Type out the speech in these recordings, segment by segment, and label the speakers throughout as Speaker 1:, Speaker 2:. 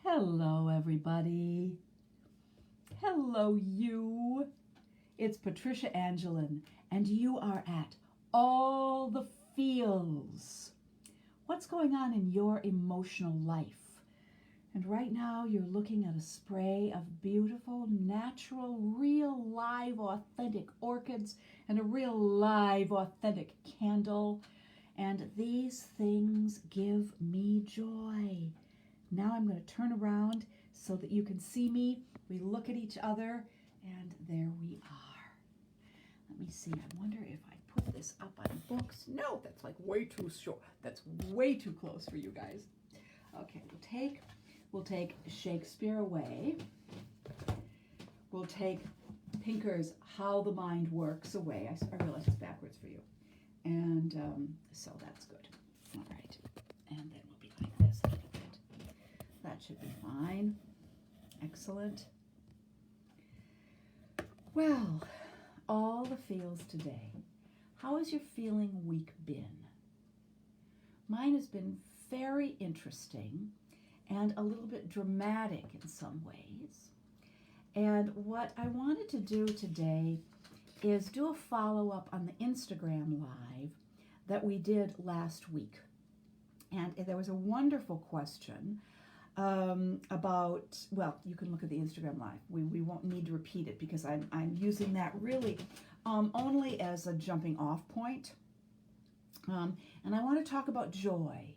Speaker 1: Hello, everybody. Hello, you. It's Patricia Angelin, and you are at All the Feels. What's going on in your emotional life? And right now, you're looking at a spray of beautiful, natural, real, live, authentic orchids and a real, live, authentic candle. And these things give me joy. Now I'm going to turn around so that you can see me. We look at each other, and there we are. Let me see. I wonder if I put this up on books. No, that's like way too short. That's way too close for you guys. Okay, we'll take Shakespeare away. We'll take Pinker's How the Mind Works away. I realize it's backwards for you. And so that's good. All right. And then we'll be like this a little bit. That should be fine. Excellent. Well, all the feels today. How has your feeling week been? Mine has been very interesting and a little bit dramatic in some ways. And what I wanted to do today is do a follow-up on the Instagram Live that we did last week. And there was a wonderful question about, well, you can look at the Instagram Live. We won't need to repeat it because I'm using that really only as a jumping off point. And I want to talk about joy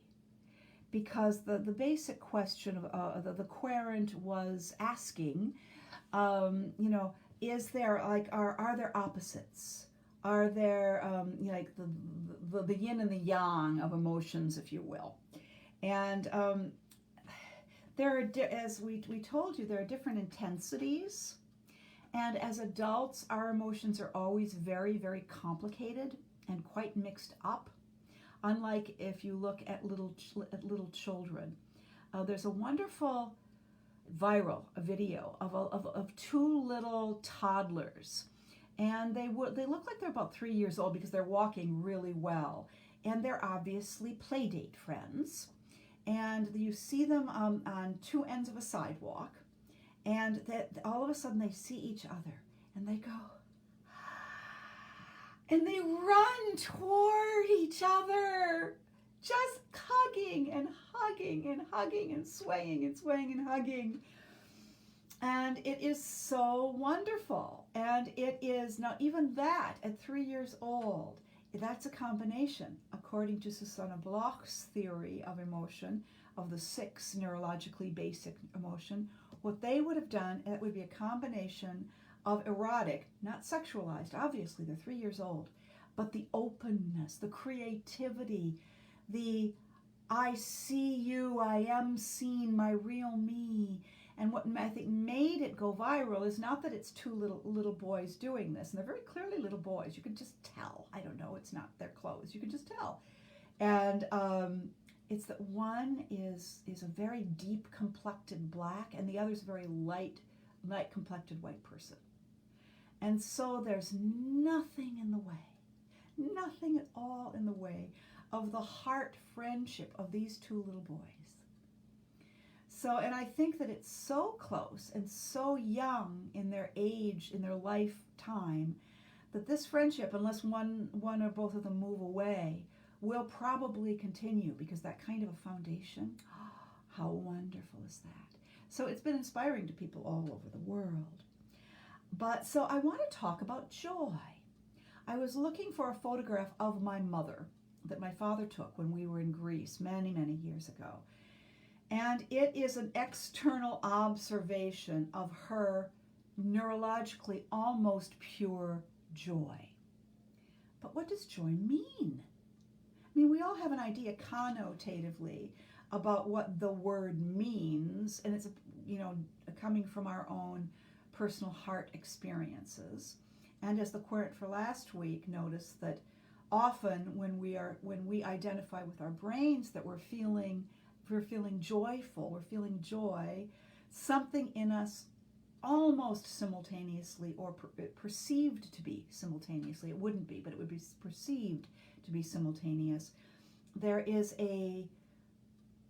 Speaker 1: because the basic question of the querent was asking, is there are there opposites? Are there like the yin and the yang of emotions, if you will? And there are, as we told you, there are different intensities. And as adults, our emotions are always very, very complicated and quite mixed up. Unlike if you look at little children, there's a wonderful a video of two little toddlers, and they look like they're about 3 years old because they're walking really well, and they're obviously play date friends, and you see them on two ends of a sidewalk, and that all of a sudden they see each other and they go and they run toward each other, just hugging and hugging and hugging and swaying and swaying and hugging. And it is so wonderful. And it is, now even that at 3 years old, that's a combination, according to Susanna Bloch's theory of emotion, of the 6 neurologically basic emotion. What they would have done, it would be a combination of erotic, not sexualized, obviously they're 3 years old, but the openness, the creativity, the I see you, I am seen, my real me. And what I think made it go viral is not that it's two little boys doing this, and they're very clearly little boys. You can just tell. I don't know, it's not their clothes. You can just tell. And it's that one is a very deep complected black, and the other is a very light complected white person. And so there's nothing in the way, nothing at all in the way of the heart friendship of these two little boys. So, and I think that it's so close and so young in their age, in their lifetime, that this friendship, unless one or both of them move away, will probably continue because that kind of a foundation, how wonderful is that? So it's been inspiring to people all over the world. But so I want to talk about joy. I was looking for a photograph of my mother that my father took when we were in Greece many, many years ago. And it is an external observation of her neurologically almost pure joy. But what does joy mean? I mean, we all have an idea connotatively about what the word means, and it's, coming from our own personal heart experiences. And as the querent for last week noticed that often when we identify with our brains that we're feeling joyful, we're feeling joy, something in us almost simultaneously or perceived to be simultaneously, it wouldn't be, but it would be perceived to be simultaneous. There is a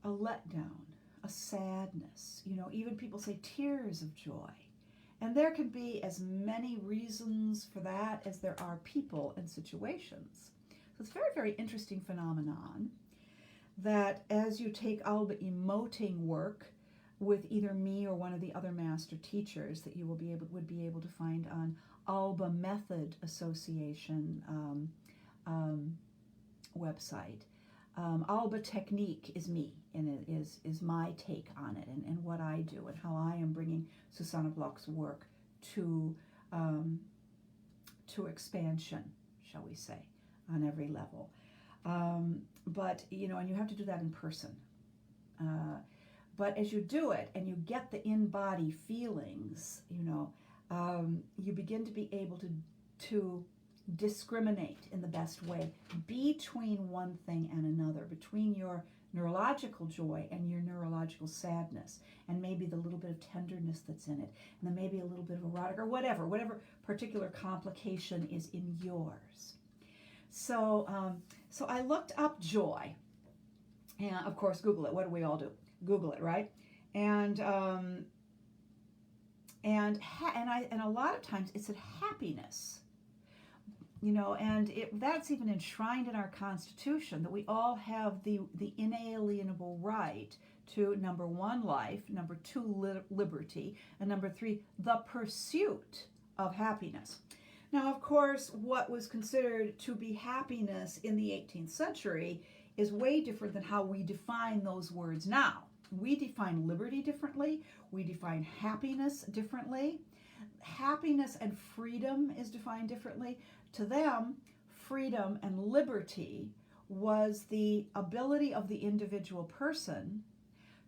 Speaker 1: letdown, a sadness. Even people say tears of joy. And there can be as many reasons for that as there are people and situations. So it's a very, very interesting phenomenon that as you take Alba emoting work with either me or one of the other master teachers that you would be able to find on Alba Method Association website. Alba Technique is me, and it is my take on it and what I do and how I am bringing Susanna Bloch's work to expansion, shall we say, on every level. But and you have to do that in person. But as you do it and you get the in-body feelings, you begin to be able to discriminate in the best way between one thing and another, between your neurological joy and your neurological sadness, and maybe the little bit of tenderness that's in it, and then maybe a little bit of erotic or whatever particular complication is in yours. So I looked up joy, and of course Google it. What do we all do? Google it, right? And a lot of times it said happiness. And that's even enshrined in our Constitution, that we all have the inalienable right to, number 1, life, number 2, liberty, and number 3, the pursuit of happiness. Now, of course, what was considered to be happiness in the 18th century is way different than how we define those words now. We define liberty differently. We define happiness differently. Happiness and freedom is defined differently. To them, freedom and liberty was the ability of the individual person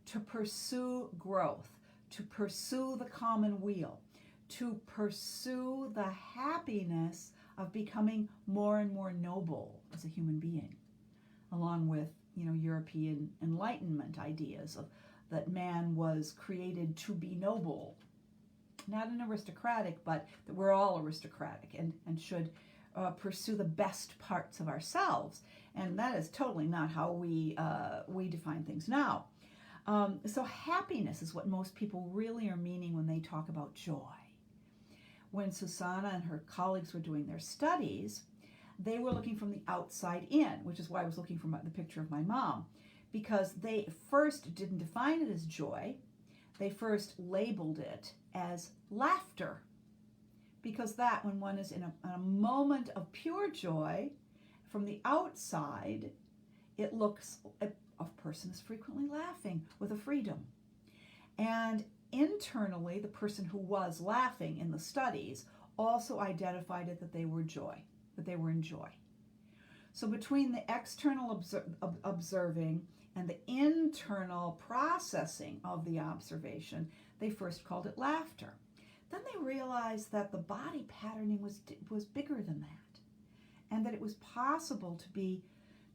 Speaker 1: to pursue growth, to pursue the common weal, to pursue the happiness of becoming more and more noble as a human being, along with European Enlightenment ideas of that man was created to be noble, not an aristocratic, but that we're all aristocratic and should pursue the best parts of ourselves. And that is totally not how we define things now. So happiness is what most people really are meaning when they talk about joy. When Susanna and her colleagues were doing their studies, they were looking from the outside in, which is why I was looking for the picture of my mom, because they first didn't define it as joy. They first labeled it as laughter, because that, when one is in a moment of pure joy, from the outside, it looks, a person is frequently laughing with a freedom. And internally, the person who was laughing in the studies also identified it that they were joy, that they were in joy. So between the external observing and the internal processing of the observation, they first called it laughter. Then they realized that the body patterning was bigger than that, and that it was possible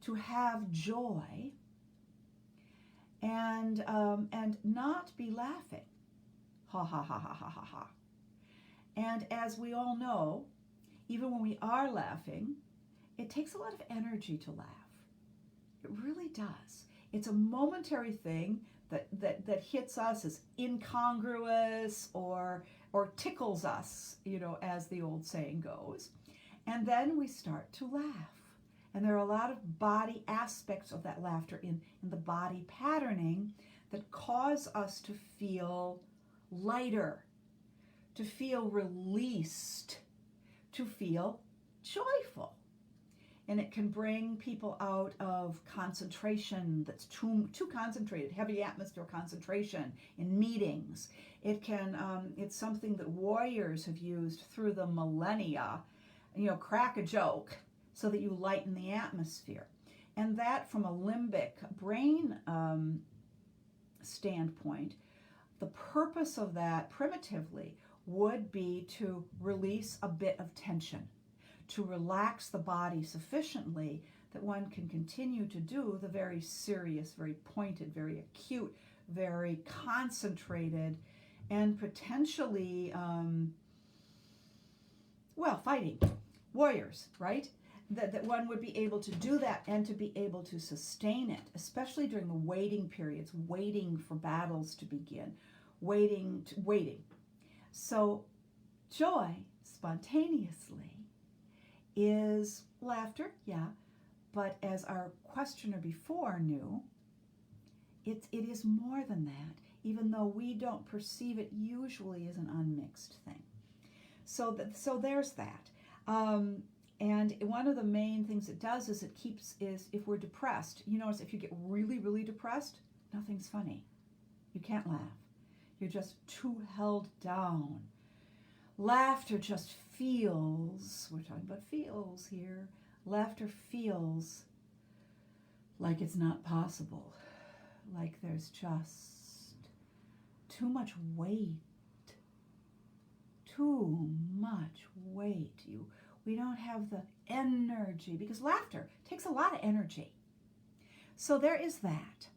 Speaker 1: to have joy and not be laughing. Ha ha ha ha ha ha ha. And as we all know, even when we are laughing, it takes a lot of energy to laugh. It really does. It's a momentary thing that hits us as incongruous or tickles us, as the old saying goes. And then we start to laugh. And there are a lot of body aspects of that laughter in the body patterning that cause us to feel lighter, to feel released, to feel joyful. And it can bring people out of concentration that's too concentrated, heavy atmosphere concentration in meetings. It can, it's something that warriors have used through the millennia. Crack a joke so that you lighten the atmosphere. And that, from a limbic brain standpoint, the purpose of that primitively would be to release a bit of tension, to relax the body sufficiently that one can continue to do the very serious, very pointed, very acute, very concentrated, and potentially, fighting warriors, right? that one would be able to do that and to be able to sustain it, especially during the waiting periods, waiting for battles to begin, waiting. So joy, spontaneously, is laughter, yeah, but as our questioner before knew, it is more than that, even though we don't perceive it usually as an unmixed thing. So there's that. And one of the main things it does is is if we're depressed, you notice if you get really, really depressed, nothing's funny. You can't laugh. You're just too held down. Laughter just feels, we're talking about feels here, laughter feels like it's not possible, like there's just too much weight. We don't have the energy, because laughter takes a lot of energy. So there is that.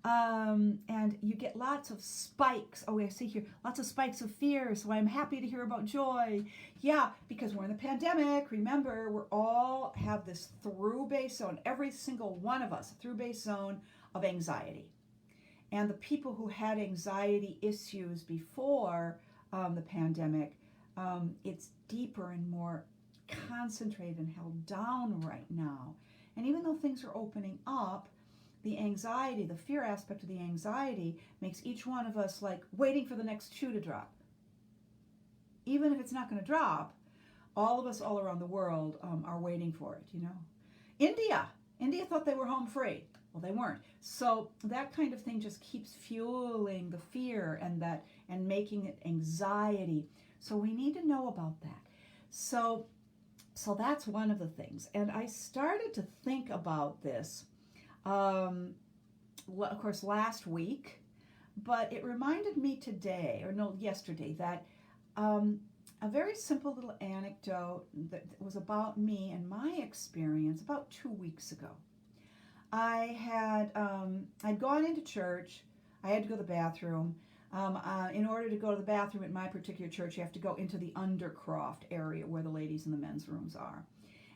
Speaker 1: And you get lots of spikes. Oh, I see here, lots of spikes of fear. So I'm happy to hear about joy. Yeah, because we're in the pandemic. Remember, we all have this through base zone, every single one of us, a through base zone of anxiety. And the people who had anxiety issues before the pandemic, it's deeper and more concentrated and held down right now. And even though things are opening up, the anxiety, the fear aspect of the anxiety makes each one of us like waiting for the next shoe to drop. Even if it's not going to drop, all of us all around the world are waiting for it, you know. India thought they were home free. Well, they weren't. So that kind of thing just keeps fueling the fear and making it anxiety. So we need to know about that. So that's one of the things. And I started to think about this, of course, last week, but it reminded me yesterday, that a very simple little anecdote that was about me and my experience about 2 weeks ago. I'd gone into church. I had to go to the bathroom. In order to go to the bathroom at my particular church, you have to go into the undercroft area where the ladies and the men's rooms are.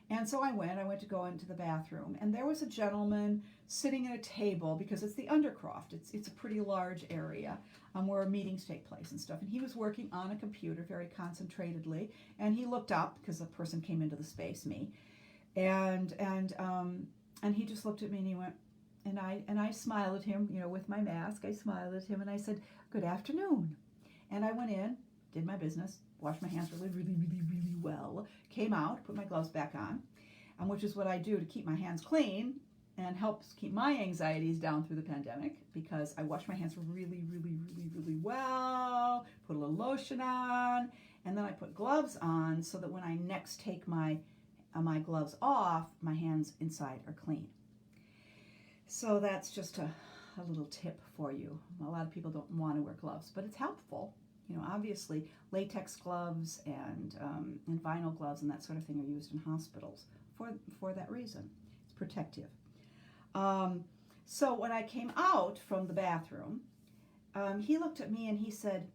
Speaker 1: And so I went to go into the bathroom, and there was a gentleman sitting at a table, because it's the undercroft. It's a pretty large area where meetings take place and stuff. And he was working on a computer very concentratedly, and he looked up because a person came into the space, me, and he just looked at me and he went, and I smiled at him, you know, with my mask. I smiled at him and I said, "Good afternoon." And I went in, did my business, washed my hands really, really, really, really well, came out, put my gloves back on, which is what I do to keep my hands clean and helps keep my anxieties down through the pandemic, because I wash my hands really, really, really, really well, put a little lotion on, and then I put gloves on so that when I next take my gloves off, my hands inside are clean. So that's just a little tip for you. A lot of people don't want to wear gloves, but it's helpful. You know, obviously, latex gloves and vinyl gloves and that sort of thing are used in hospitals for that reason. It's protective. So when I came out from the bathroom, he looked at me and he said,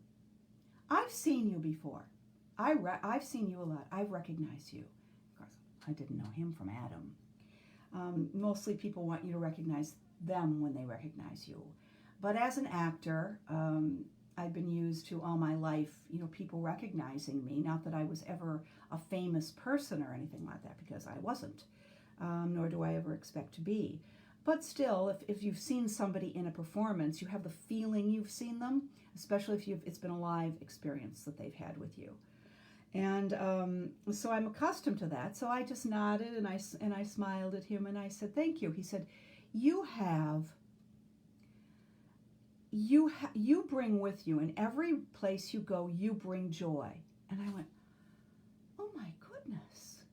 Speaker 1: "I've seen you before. I've seen you a lot. I've recognized you." Of course, I didn't know him from Adam. Mostly people want you to recognize them when they recognize you. But as an actor, I've been used to all my life, you know, people recognizing me. Not that I was ever a famous person or anything like that, because I wasn't, nor do I ever expect to be. But still, if you've seen somebody in a performance, you have the feeling you've seen them, especially if it's been a live experience that they've had with you. And so I'm accustomed to that. So I just nodded and I smiled at him and I said, "Thank you." He said, You bring with you, in every place you go, you bring joy." And I went, "Oh my goodness.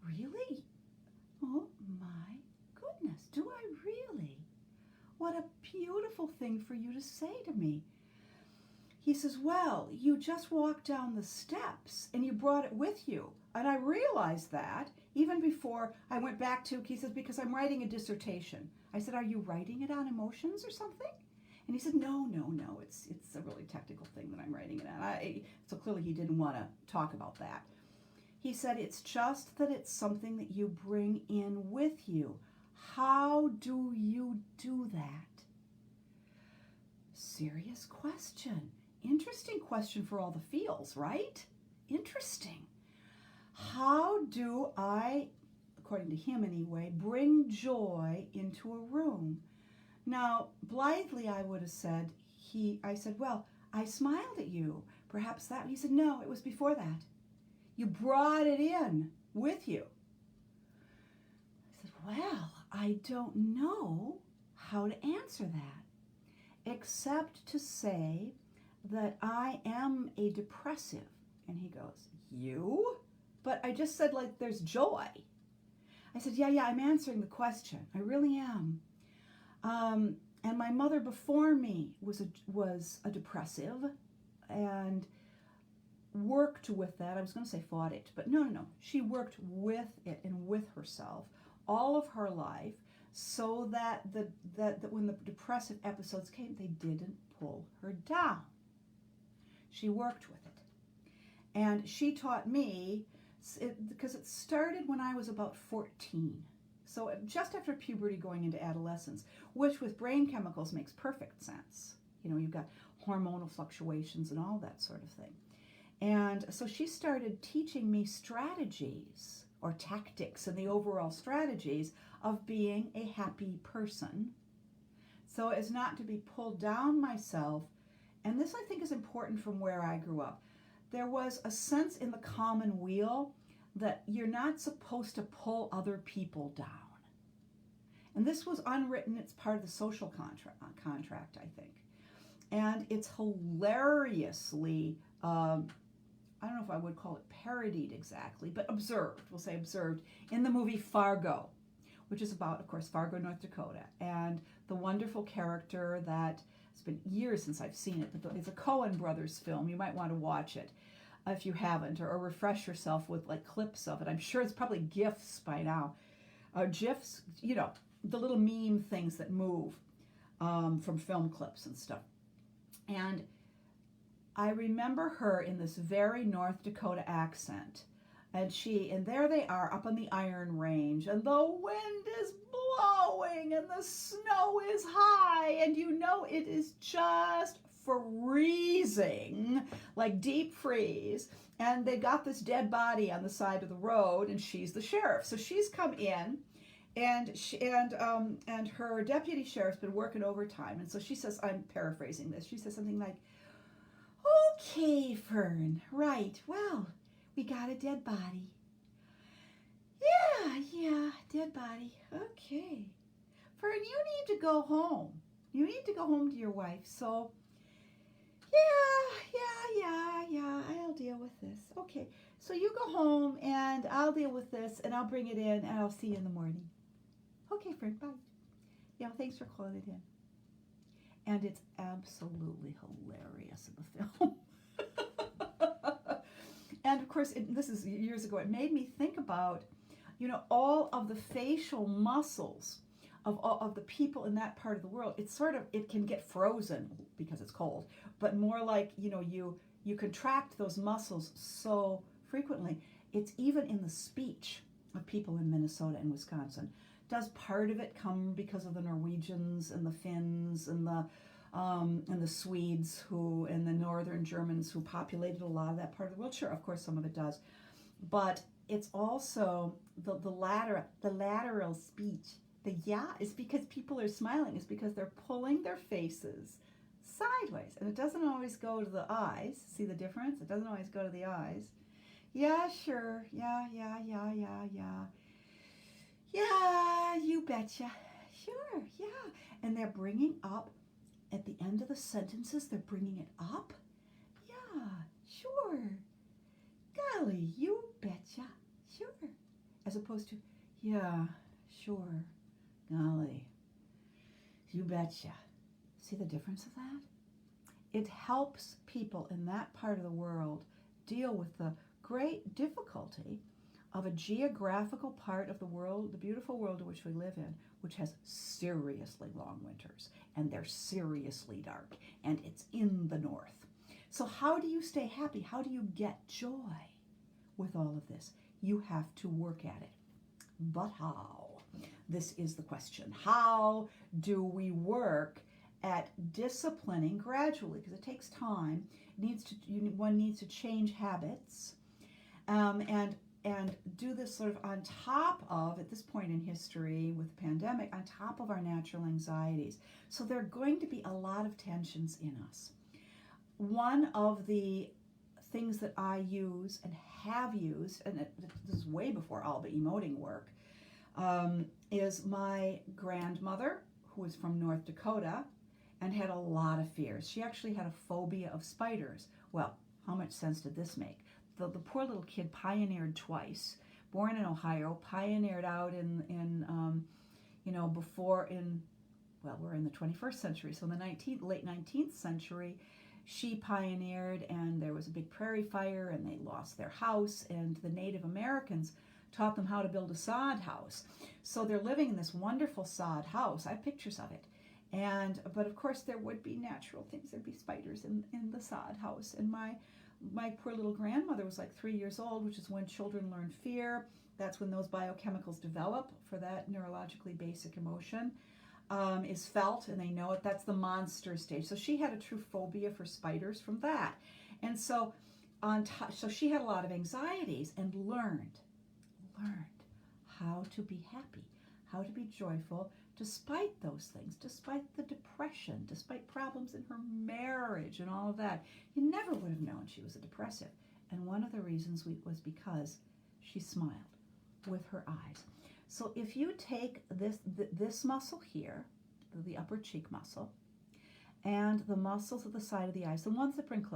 Speaker 1: Really? Oh my goodness. Do I really? What a beautiful thing for you to say to me." He says, "Well, you just walked down the steps and you brought it with you." And I realized that even before I went back to, he says, "Because I'm writing a dissertation." I said, "Are you writing it on emotions or something?" And he said, No, it's a really technical thing that I'm writing it on. So clearly he didn't want to talk about that. He said, it's just that it's something that you bring in with you. How do you do that? Serious question. Interesting question for all the feels, right? Interesting. How do I, according to him anyway, bring joy into a room? Now, blithely I would have said, I said, well, I smiled at you. Perhaps that. He said, no, it was before that. You brought it in with you. I said, well, I don't know how to answer that, except to say that I am a depressive. And he goes, you? But I just said, like, there's joy. I said, yeah, I'm answering the question. I really am. And my mother before me was a depressive and worked with that. I was going to say fought it, but no. She worked with it and with herself all of her life so that that when the depressive episodes came, they didn't pull her down. She worked with it. And she taught me, because it started when I was about 14. So just after puberty going into adolescence, which with brain chemicals makes perfect sense. You know, you've got hormonal fluctuations and all that sort of thing. And so she started teaching me strategies or tactics and the overall strategies of being a happy person so as not to be pulled down myself. And this I think is important from where I grew up. There was a sense in the common weal that you're not supposed to pull other people down. And this was unwritten. It's part of the social contract, I think. And it's hilariously, I don't know if I would call it parodied exactly, but observed, we'll say observed, in the movie Fargo, which is about, of course, Fargo, North Dakota, and the wonderful character that, it's been years since I've seen it, but it's a Coen Brothers film. You might want to watch it if you haven't, or refresh yourself with like clips of it. I'm sure it's probably GIFs by now. GIFs, you know, the little meme things that move from film clips and stuff. And I remember her in this very North Dakota accent. And there they are up on the Iron Range, and the wind is blowing, and the snow is high, and you know it is just freezing, like deep freeze. And they got this dead body on the side of the road, and she's the sheriff. So she's come in, and her deputy sheriff's been working overtime. And so she says, I'm paraphrasing this, she says something like, okay, Fern, right, well, we got a dead body. Yeah, dead body. Okay. Fern, you need to go home. You need to go home to your wife. So, yeah, I'll deal with this. Okay. So you go home and I'll deal with this and I'll bring it in and I'll see you in the morning. Okay, Fern, bye. Yeah, well, thanks for calling it in. And it's absolutely hilarious in the film. And of course, this is years ago, it made me think about, you know, all of the facial muscles of the people in that part of the world. It's sort of, it can get frozen because it's cold, but more like, you know, you contract those muscles so frequently. It's even in the speech of people in Minnesota and Wisconsin. Does part of it come because of the Norwegians and the Finns and the Swedes and the Northern Germans who populated a lot of that part of the world? Sure, of course, some of it does. But it's also the lateral speech. The is because people are smiling. It's because they're pulling their faces sideways. And it doesn't always go to the eyes. See the difference? It doesn't always go to the eyes. Yeah, sure. Yeah. Yeah, you betcha. Sure, yeah. And they're bringing up, at the end of the sentences, they're bringing it up. Yeah, sure. Golly, you betcha. Sure. As opposed to, yeah, sure. Golly, you betcha. See the difference of that? It helps people in that part of the world deal with the great difficulty of a geographical part of the world, the beautiful world in which we live in, which has seriously long winters, and they're seriously dark, and it's in the north. So how do you stay happy? How do you get joy with all of this. You have to work at it. But how? This is the question. How do we work at disciplining gradually? Because it takes time. One needs to change habits, and do this sort of on top of, at this point in history with the pandemic, on top of our natural anxieties. So there are going to be a lot of tensions in us. One of the things that I use and have used, and this is way before Alba emoting work, is my grandmother, who was from North Dakota and had a lot of fears. She actually had a phobia of spiders. Well, how much sense did this make? The poor little kid pioneered twice, born in Ohio, pioneered out we're in the 21st century, so in the late 19th century, she pioneered, and there was a big prairie fire, and they lost their house, and the Native Americans taught them how to build a sod house. So they're living in this wonderful sod house. I have pictures of it. But of course there would be natural things. There'd be spiders in the sod house. And my poor little grandmother was like 3 years old, which is when children learn fear. That's when those biochemicals develop for that neurologically basic emotion is felt, and they know it. That's the monster stage. So she had a true phobia for spiders from that. And so so she had a lot of anxieties and learned how to be happy, how to be joyful, despite those things, despite the depression, despite problems in her marriage and all of that. You never would have known she was a depressive. And one of the reasons was because she smiled with her eyes. So if you take this muscle here, the upper cheek muscle, and the muscles at the side of the eyes, the ones that bring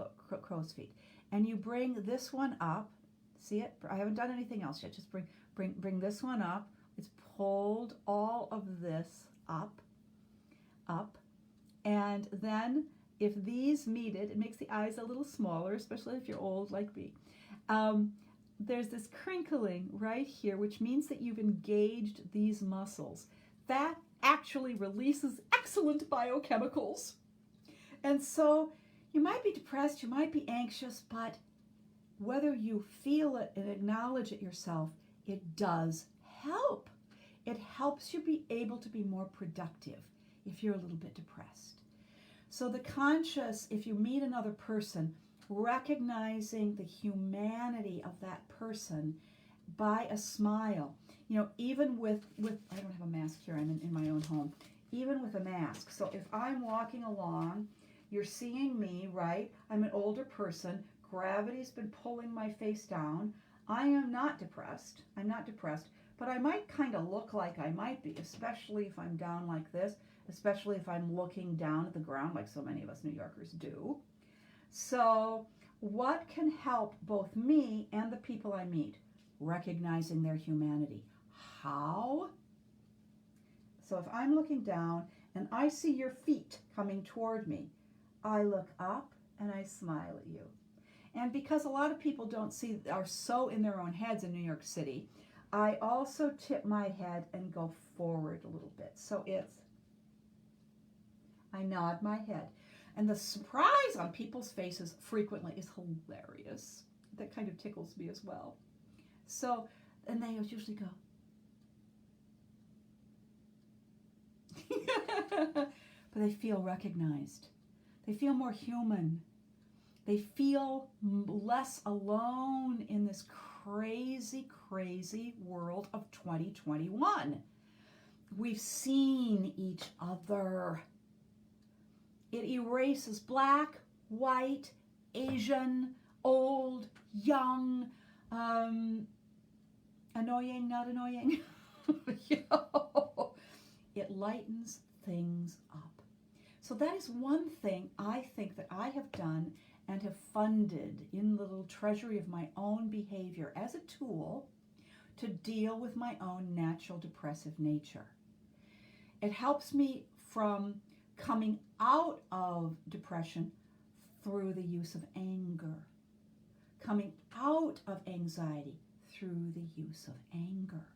Speaker 1: crow's feet, and you bring this one up, see it? I haven't done anything else yet. Just bring this one up. It's pulled all of this up, and then if these meet it makes the eyes a little smaller, especially if you're old like me. There's this crinkling right here, which means that you've engaged these muscles. That actually releases excellent biochemicals. And so you might be depressed, you might be anxious, but whether you feel it and acknowledge it yourself, it does help. It helps you be able to be more productive if you're a little bit depressed. So the conscious, if you meet another person, recognizing the humanity of that person by a smile, even with I don't have a mask here, I'm in my own home, even with a mask. So if I'm walking along, you're seeing me, right? I'm an older person, gravity's been pulling my face down. I am not depressed. I'm not depressed, but I might kind of look like I might be, especially if I'm down like this, especially if I'm looking down at the ground like so many of us New Yorkers do. So what can help both me and the people I meet? Recognizing their humanity. How? So if I'm looking down and I see your feet coming toward me, I look up and I smile at you. And because a lot of people are so in their own heads in New York City, I also tip my head and go forward a little bit. So I nod my head. And the surprise on people's faces frequently is hilarious. That kind of tickles me as well. So, and they usually go. But they feel recognized. They feel more human. They feel less alone in this crazy, crazy world of 2021. We've seen each other. It erases black, white, Asian, old, young, annoying, not annoying. It lightens things up. So that is one thing I think that I have done and have funded in the little treasury of my own behavior as a tool to deal with my own natural depressive nature. It helps me from coming out of depression through the use of anger, coming out of anxiety through the use of anger,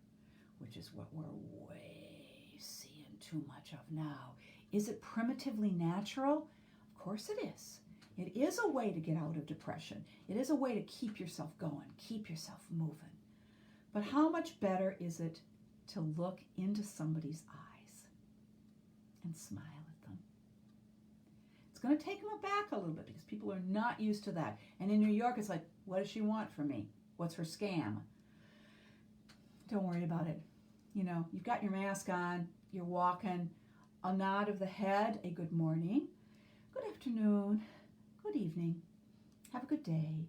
Speaker 1: which is what we're way seeing too much of now. Is it primitively natural? Of course it is. It is a way to get out of depression. It is a way to keep yourself going, keep yourself moving. But how much better is it to look into somebody's eyes and smile at them? It's going to take them aback a little bit because people are not used to that. And in New York, it's like, what does she want from me? What's her scam? Don't worry about it. You know, you've got your mask on, you're walking, a nod of the head, a good morning, good afternoon, good evening, have a good day.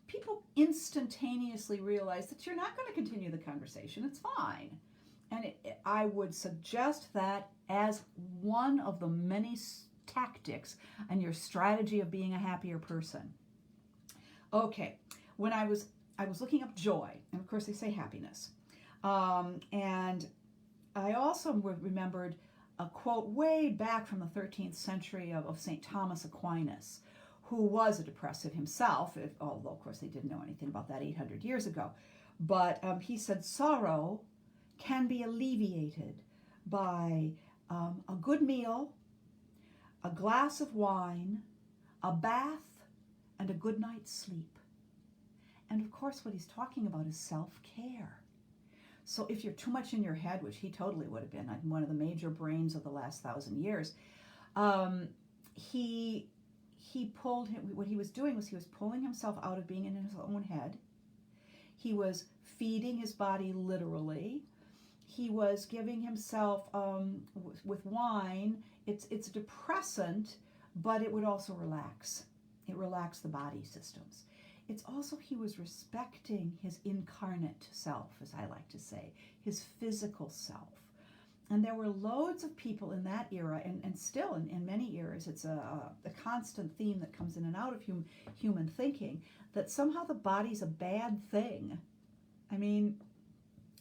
Speaker 1: People instantaneously realize that you're not going to continue the conversation. It's fine. And I would suggest that as one of the many tactics and your strategy of being a happier person. Okay, when I was looking up joy, and of course they say happiness, and I also remembered a quote way back from the 13th century of St. Thomas Aquinas, who was a depressive himself, although of course they didn't know anything about that 800 years ago. But he said sorrow can be alleviated by a good meal, a glass of wine, a bath, and a good night's sleep. And of course what he's talking about is self-care. So if you're too much in your head, which he totally would have been, like one of the major brains of the last 1,000 years, what he was doing was he was pulling himself out of being in his own head. He was feeding his body literally. He was giving himself, with wine, it's a depressant, but it would also relax. It relaxed the body systems. It's also he was respecting his incarnate self, as I like to say, his physical self. And there were loads of people in that era, and still in many eras, it's a constant theme that comes in and out of human thinking, that somehow the body's a bad thing. I mean,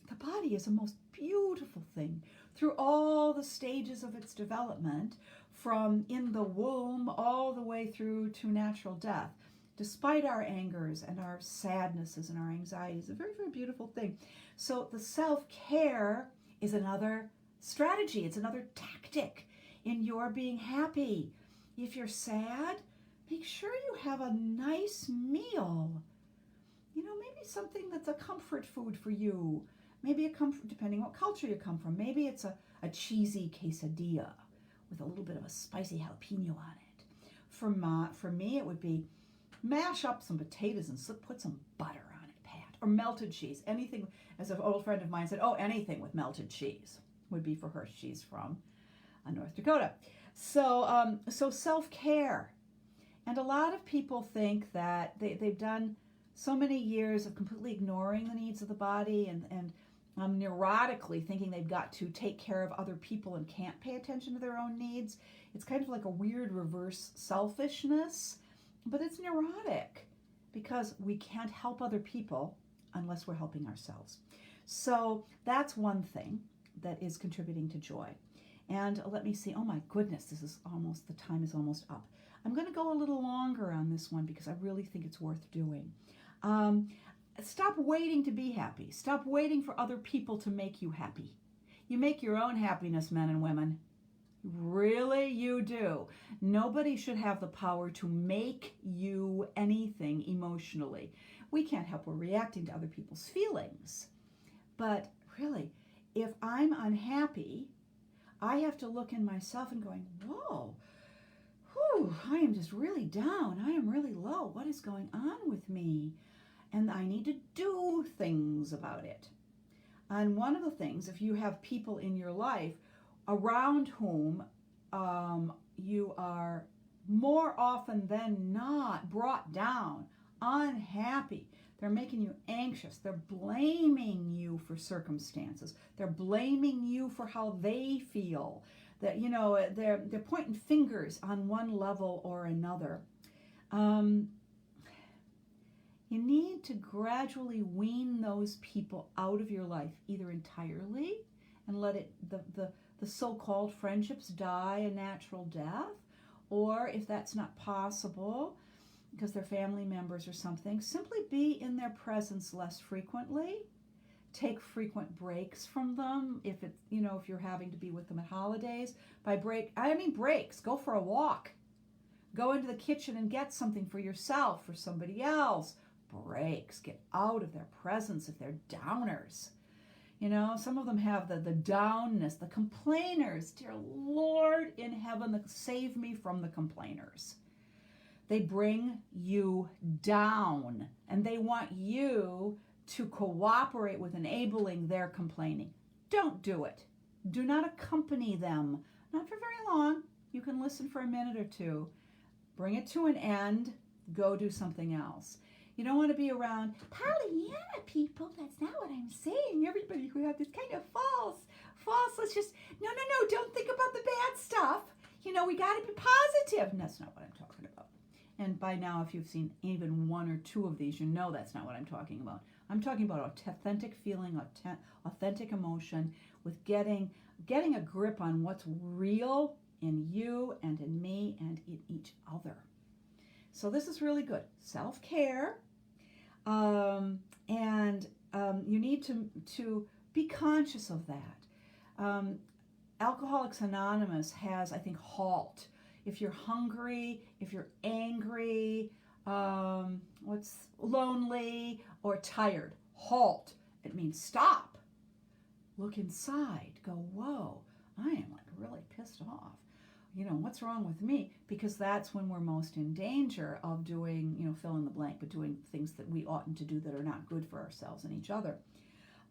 Speaker 1: the body is a most beautiful thing through all the stages of its development, from in the womb all the way through to natural death. Despite our angers and our sadnesses and our anxieties, a very, very beautiful thing. So the self-care is another strategy. It's another tactic in your being happy. If you're sad, make sure you have a nice meal. You know, maybe something that's a comfort food for you. Maybe a comfort, depending what culture you come from. Maybe it's a cheesy quesadilla with a little bit of a spicy jalapeno on it. For me, it would be mash up some potatoes and put some butter on it, Pat. Or melted cheese. Anything, as an old friend of mine said, anything with melted cheese would be for her. She's from North Dakota. So self-care. And a lot of people think that they've done so many years of completely ignoring the needs of the body and neurotically thinking they've got to take care of other people and can't pay attention to their own needs. It's kind of like a weird reverse selfishness, but it's neurotic because we can't help other people unless we're helping ourselves. So that's one thing that is contributing to joy. And let me see, oh my goodness, the time is almost up. I'm going to go a little longer on this one because I really think it's worth doing. Stop waiting to be happy. Stop waiting for other people to make you happy. You make your own happiness, men and women. Really, you do. Nobody should have the power to make you anything emotionally. We can't help we're reacting to other people's feelings. But really, if I'm unhappy, I have to look in myself and going, whoa, I am just really down. I am really low. What is going on with me? And I need to do things about it. And one of the things, if you have people in your life around whom you are more often than not brought down, unhappy, they're making you anxious, they're blaming you for circumstances, they're blaming you for how they feel, that, you know, they're pointing fingers on one level or another. You need to gradually wean those people out of your life, either entirely and let the so-called friendships die a natural death, or if that's not possible because they're family members or something, simply be in their presence less frequently. Take frequent breaks from them if you're having to be with them at holidays. By break, I mean breaks. Go for a walk. Go into the kitchen and get something for yourself, for somebody else. Breaks. Get out of their presence if they're downers. You know, some of them have the downness, the complainers. Dear Lord in heaven, save me from the complainers. They bring you down, and they want you to cooperate with enabling their complaining. Don't do it. Do not accompany them. Not for very long. You can listen for a minute or two. Bring it to an end. Go do something else. You don't want to be around Pollyanna people. That's not what I'm saying. Everybody who have this kind of false. Let's just, no, don't think about the bad stuff. You know, we got to be positive. And that's not what I'm talking about. And by now, if you've seen even one or two of these, you know that's not what I'm talking about. I'm talking about authentic feeling, authentic emotion, with getting a grip on what's real in you and in me and in each other. So this is really good. Self-care. And you need to be conscious of that. Alcoholics Anonymous has, I think, HALT. If you're hungry, if you're angry, lonely or tired, HALT. It means stop. Look inside. Go, whoa, I am like really pissed off. You know, what's wrong with me? Because that's when we're most in danger of doing, you know, fill in the blank, but doing things that we oughtn't to do that are not good for ourselves and each other.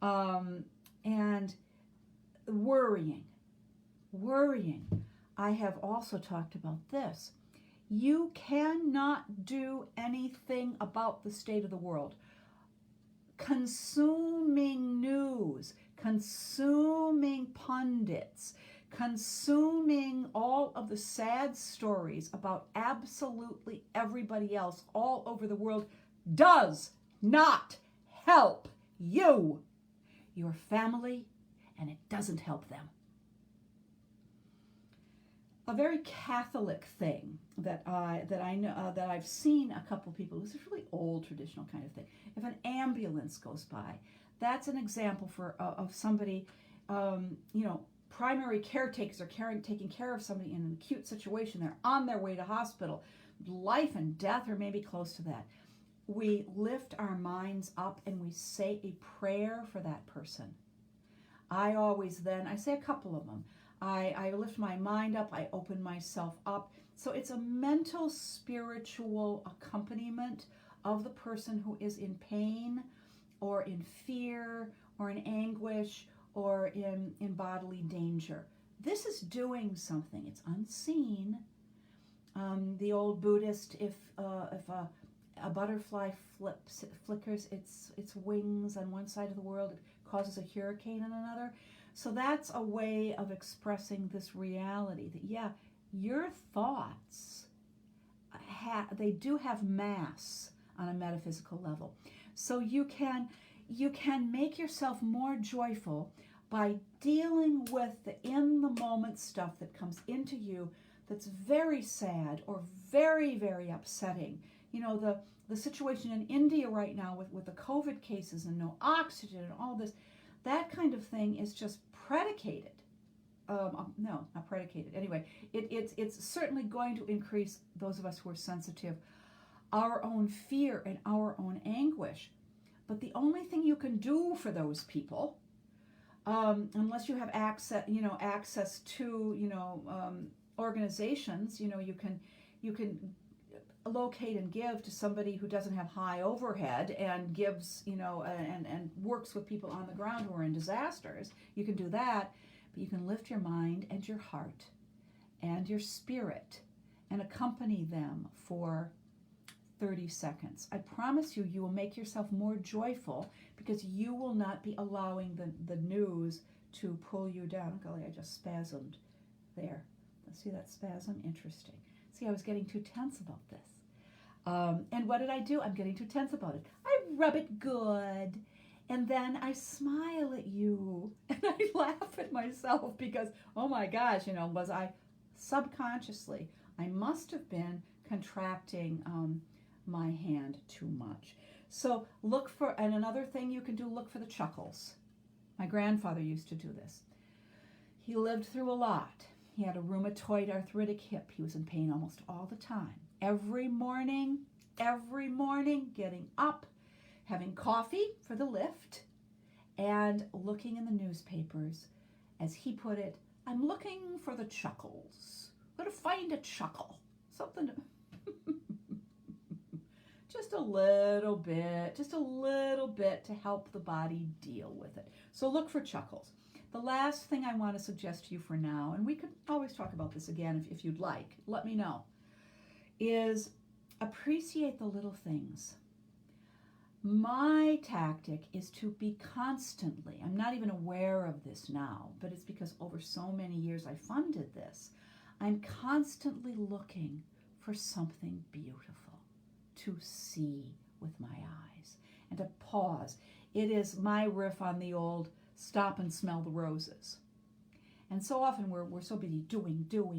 Speaker 1: And worrying. I have also talked about this. You cannot do anything about the state of the world. Consuming news, consuming pundits, consuming all of the sad stories about absolutely everybody else all over the world does not help you, your family, and it doesn't help them. A very Catholic thing that I know that I've seen a couple people. This is a really old traditional kind of thing. If an ambulance goes by, that's an example of somebody, primary caretakers are taking care of somebody in an acute situation. They're on their way to hospital, life and death, or maybe close to that. We lift our minds up and we say a prayer for that person. I say a couple of them. I lift my mind up, I open myself up. So it's a mental, spiritual accompaniment of the person who is in pain or in fear or in anguish or in bodily danger. This is doing something. It's unseen. The old Buddhist, if a butterfly flickers its wings on one side of the world, it causes a hurricane on another. So that's a way of expressing this reality that, yeah, your thoughts, they do have mass on a metaphysical level. So you can make yourself more joyful by dealing with the in-the-moment stuff that comes into you that's very sad or very, very upsetting. You know, the situation in India right now with the COVID cases and no oxygen and all this, that kind of thing is just predicated. No, not predicated. Anyway, it's certainly going to increase, those of us who are sensitive, our own fear and our own anguish. But the only thing you can do for those people, unless you have access to, organizations, you can locate and give to somebody who doesn't have high overhead and gives, and works with people on the ground who are in disasters. You can do that, but you can lift your mind and your heart and your spirit and accompany them for 30 seconds. I promise you will make yourself more joyful because you will not be allowing the news to pull you down. Golly, I just spasmed there. Let's see that spasm? Interesting. See, I was getting too tense about this. And what did I do? I'm getting too tense about it. I rub it good. And then I smile at you. And I laugh at myself because, oh my gosh, was I subconsciously, I must have been contracting my hand too much. So and another thing you can do, look for the chuckles. My grandfather used to do this. He lived through a lot. He had a rheumatoid arthritic hip. He was in pain almost all the time. Every morning, getting up, having coffee for the lift, and looking in the newspapers. As he put it, I'm looking for the chuckles. I'm going to find a chuckle. Something just a little bit to help the body deal with it. So look for chuckles. The last thing I want to suggest to you for now, and we could always talk about this again if you'd like, let me know, is appreciate the little things. My tactic is to be constantly, I'm not even aware of this now, but it's because over so many years I funded this, I'm constantly looking for something beautiful to see with my eyes and to pause. It is my riff on the old stop and smell the roses. And so often we're so busy doing. We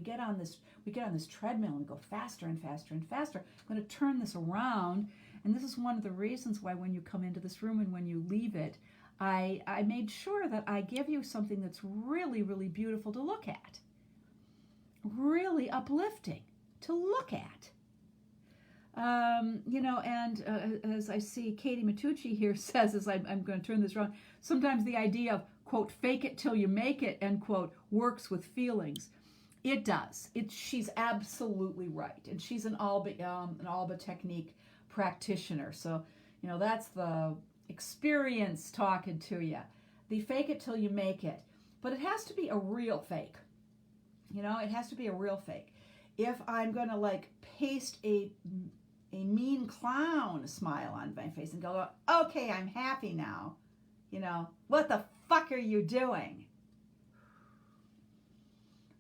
Speaker 1: get on this treadmill and we go faster and faster and faster. I'm going to turn this around, and this is one of the reasons why when you come into this room and when you leave it, I made sure that I give you something that's really, really beautiful to look at, really uplifting to look at. As I see Katie Matucci here says, as I'm going to turn this around, sometimes the idea of, quote, fake it till you make it, end quote, works with feelings. It does. She's absolutely right. And she's an Alba technique practitioner. So, that's the experience talking to you. The fake it till you make it. But it has to be a real fake. It has to be a real fake. If I'm going to paste a mean clown smile on my face and go, okay, I'm happy now. What the fuck are you doing?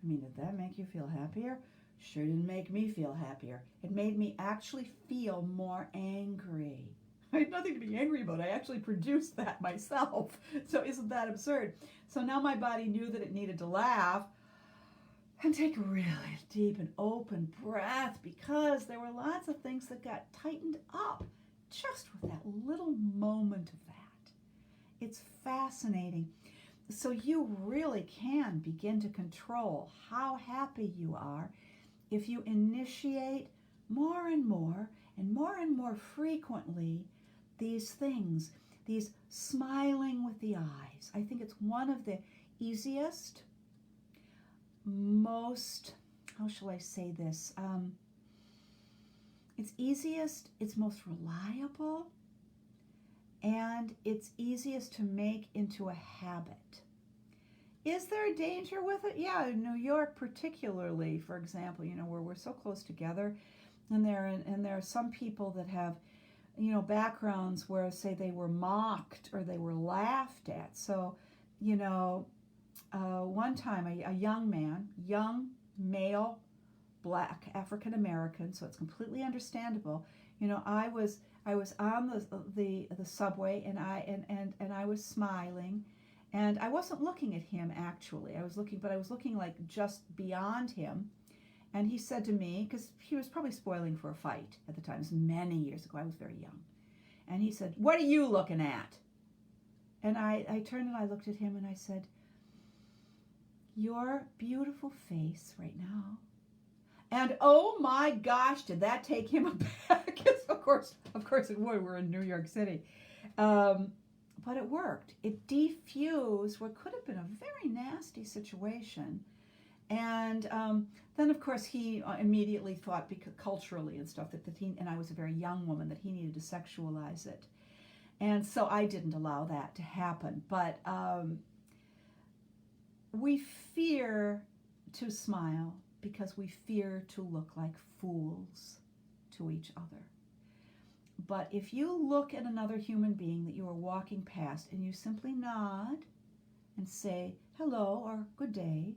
Speaker 1: Did that make you feel happier? Sure didn't make me feel happier. It made me actually feel more angry. I had nothing to be angry about. I actually produced that myself. So isn't that absurd? So now my body knew that it needed to laugh and take a really deep and open breath, because there were lots of things that got tightened up just with that little moment of that. It's fascinating. So you really can begin to control how happy you are if you initiate more and more frequently these things, these smiling with the eyes. I think it's one of the easiest, most, how shall I say this? It's easiest, it's most reliable, and it's easiest to make into a habit. Is there a danger with it? Yeah, in New York particularly, for example, where we're so close together, and there are some people that have, backgrounds where, say, they were mocked or they were laughed at. So, one time a young male, black, African American, so it's completely understandable. I was on the subway and I was smiling, and I wasn't looking at him actually. I was looking just beyond him. And he said to me, because he was probably spoiling for a fight at the time, it was many years ago, I was very young. And he said, "What are you looking at?" And I turned and I looked at him and I said, "Your beautiful face right now." And oh my gosh, did that take him aback? of course it would. We're in New York City. But it worked. It defused what could have been a very nasty situation. And then, of course, he immediately thought, because culturally and stuff, that he, and I was a very young woman, that he needed to sexualize it. And so I didn't allow that to happen. But we fear to smile because we fear to look like fools to each other. But if you look at another human being that you are walking past and you simply nod and say hello or good day,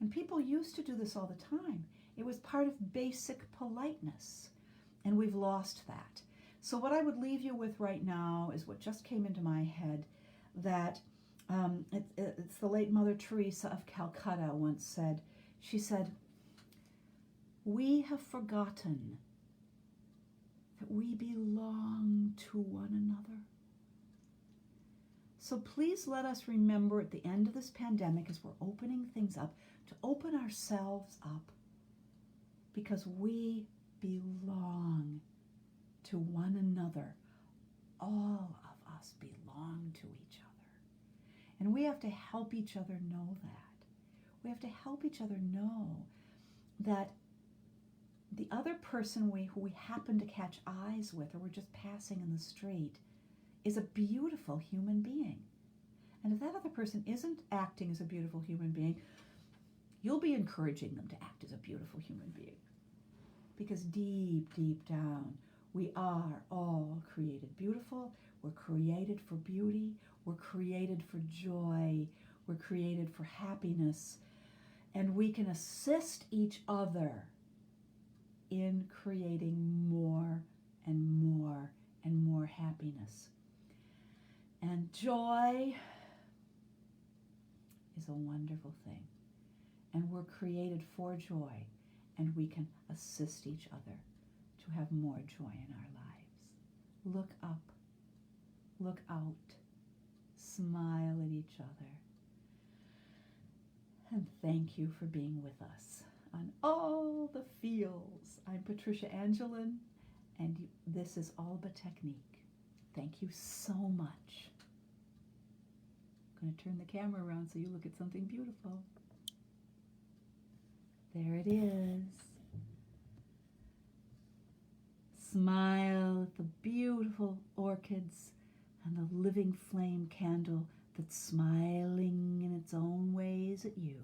Speaker 1: and people used to do this all the time. It was part of basic politeness, and we've lost that. So what I would leave you with right now is what just came into my head, that it's the late Mother Teresa of Calcutta once said. She said, "We have forgotten that we belong to one another. So please let us remember at the end of this pandemic, as we're opening things up, to open ourselves up, because we belong to one another. All of us belong to each other. And we have to help each other know that. We have to help each other know that the other person who we happen to catch eyes with, or we're just passing in the street, is a beautiful human being. And if that other person isn't acting as a beautiful human being, you'll be encouraging them to act as a beautiful human being. Because deep, deep down, we are all created beautiful. We're created for beauty. We're created for joy. We're created for happiness. And we can assist each other in creating more and more and more happiness. And joy is a wonderful thing. And we're created for joy. And we can assist each other to have more joy in our lives. Look up. Look out. Smile at each other. And thank you for being with us on all the feels. I'm Patricia Angelin, and this is Alba Technique. Thank you so much. I'm going to turn the camera around so you look at something beautiful. There it is. Smile at the beautiful orchids and the living flame candle that's smiling in its own ways at you.